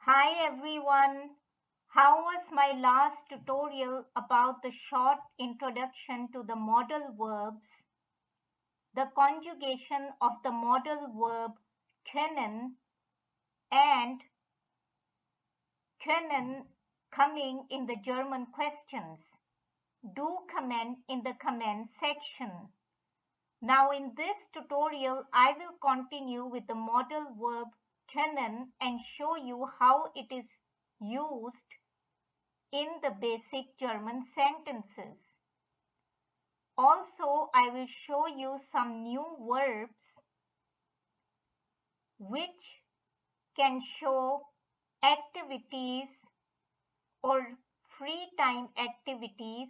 Hi everyone. How was my last tutorial about the short introduction to the modal verbs, the conjugation of the modal verb können and können coming in the German questions? Do comment in the comment section. Now in this tutorial, I will continue with the modal verb können and show you how it is used in the basic German sentences. Also, I will show you some new verbs which can show activities or free time activities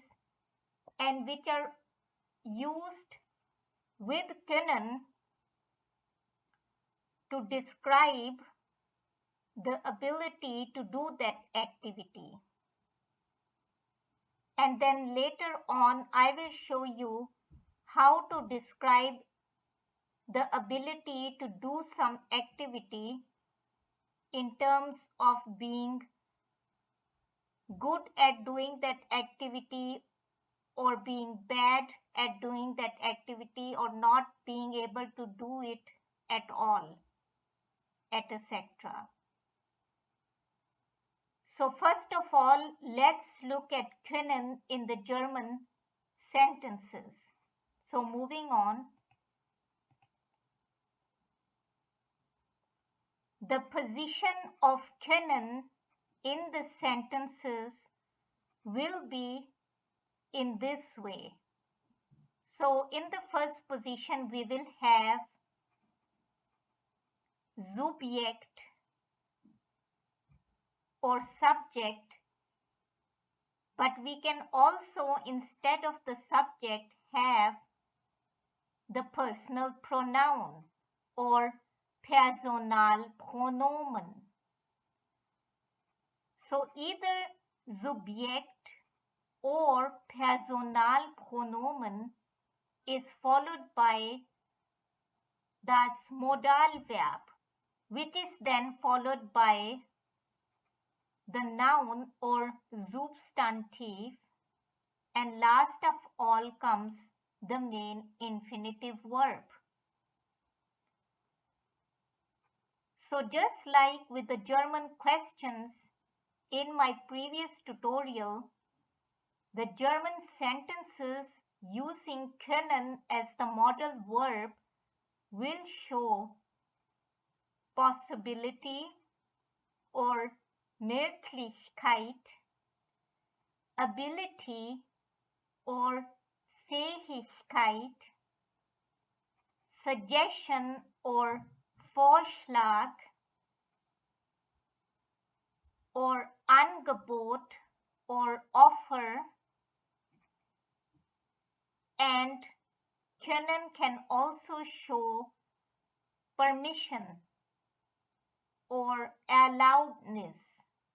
and which are used with können to describe the ability to do that activity. And then later on, I will show you how to describe the ability to do some activity in terms of being good at doing that activity or being bad at doing that activity or not being able to do it at all, etc. So first of all, let's look at können in the German sentences. So moving on, the position of können in the sentences will be in this way. So in the first position, we will have Subjekt or subject, but we can also, instead of the subject, have the personal pronoun or Personalpronomen. So either Subjekt or Personalpronomen is followed by das modal verb, which is then followed by the noun or substantive, and last of all comes the main infinitive verb. So just like with the German questions in my previous tutorial, the German sentences using können as the modal verb will show possibility or Möglichkeit, ability or Fähigkeit, suggestion or Vorschlag or Angebot or offer, and können can also show permission or Erlaubnis,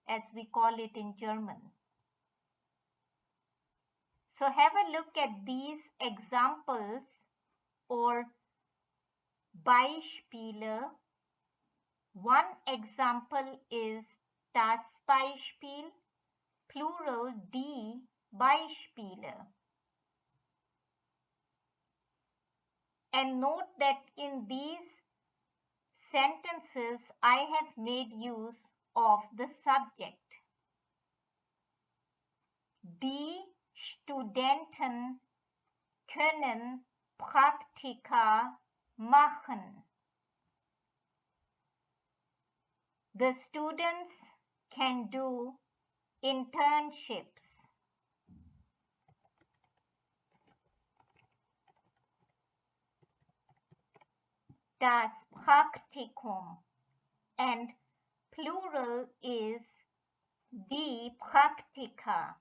as we call it in German. So have a look at these examples or Beispiele. One example is das Beispiel, plural die Beispiele. And note that in these sentences I have made use of the subject. Die Studenten können Praktika machen. The students can do internships. Das Praktikum, and plural is die Praktika.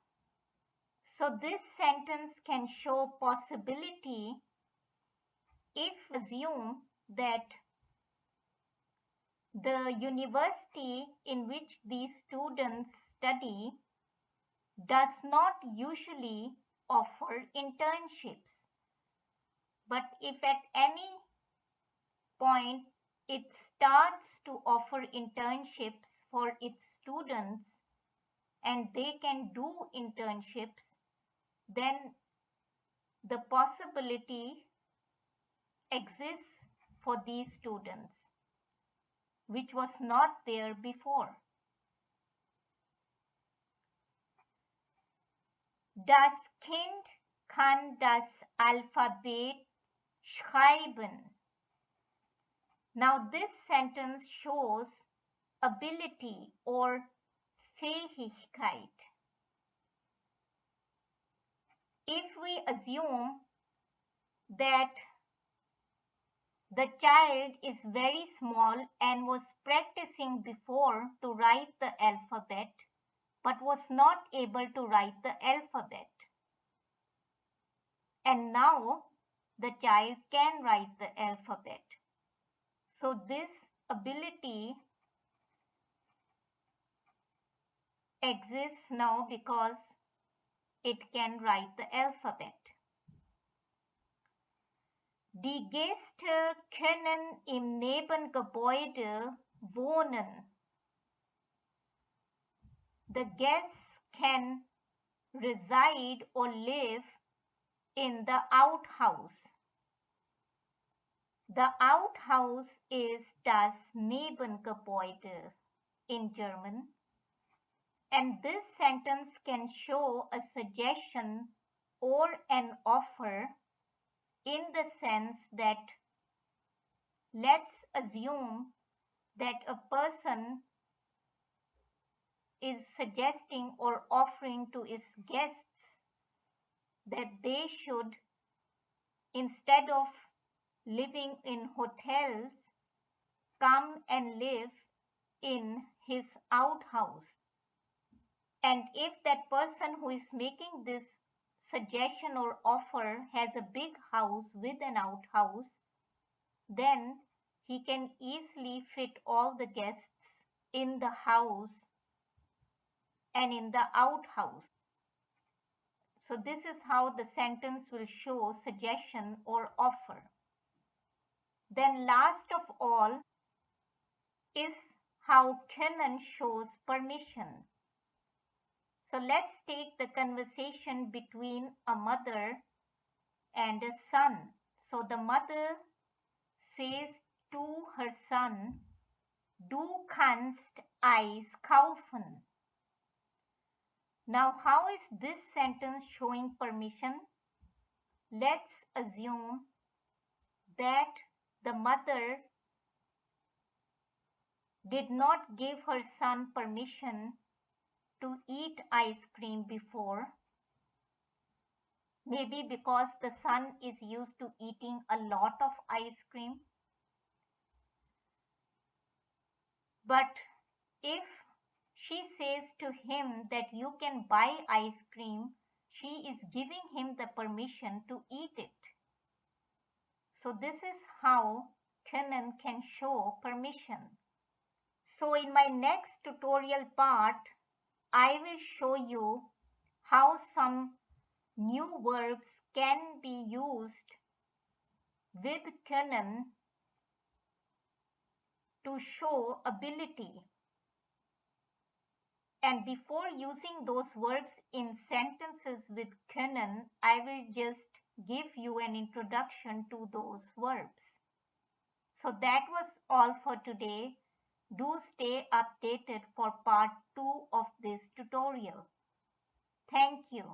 So this sentence can show possibility if assume that the university in which these students study does not usually offer internships. But if at any point it starts to offer internships, for its students and they can do internships, then the possibility exists for these students, which was not there before. Das Kind kann das Alphabet schreiben. Now this sentence shows ability or Fähigkeit. If we assume that the child is very small and was practicing before to write the alphabet but was not able to write the alphabet, and now the child can write the alphabet. So this ability exists now because it can write the alphabet. Die Gäste können im Nebengebäude wohnen. The guests can reside or live in the outhouse. The outhouse is das Nebengebäude in German, and this sentence can show a suggestion or an offer in the sense that let's assume that a person is suggesting or offering to his guests that they should, instead of living in hotels, come and live in his outhouse. And if that person who is making this suggestion or offer has a big house with an outhouse, then he can easily fit all the guests in the house and in the outhouse. So this is how the sentence will show suggestion or offer. Then last of all is how Können shows permission. So let's take the conversation between a mother and a son. So the mother says to her son, Du kannst Eis kaufen. Now how is this sentence showing permission? Let's assume that the mother did not give her son permission to eat ice cream before, maybe because the son is used to eating a lot of ice cream. But if she says to him that you can buy ice cream, she is giving him the permission to eat it. So this is how Können can show permission. So in my next tutorial part, I will show you how some new verbs can be used with Können to show ability. And before using those verbs in sentences with Können, I will just give you an introduction to those verbs. So that was all for today. Do stay updated for part 2 of this tutorial. Thank you.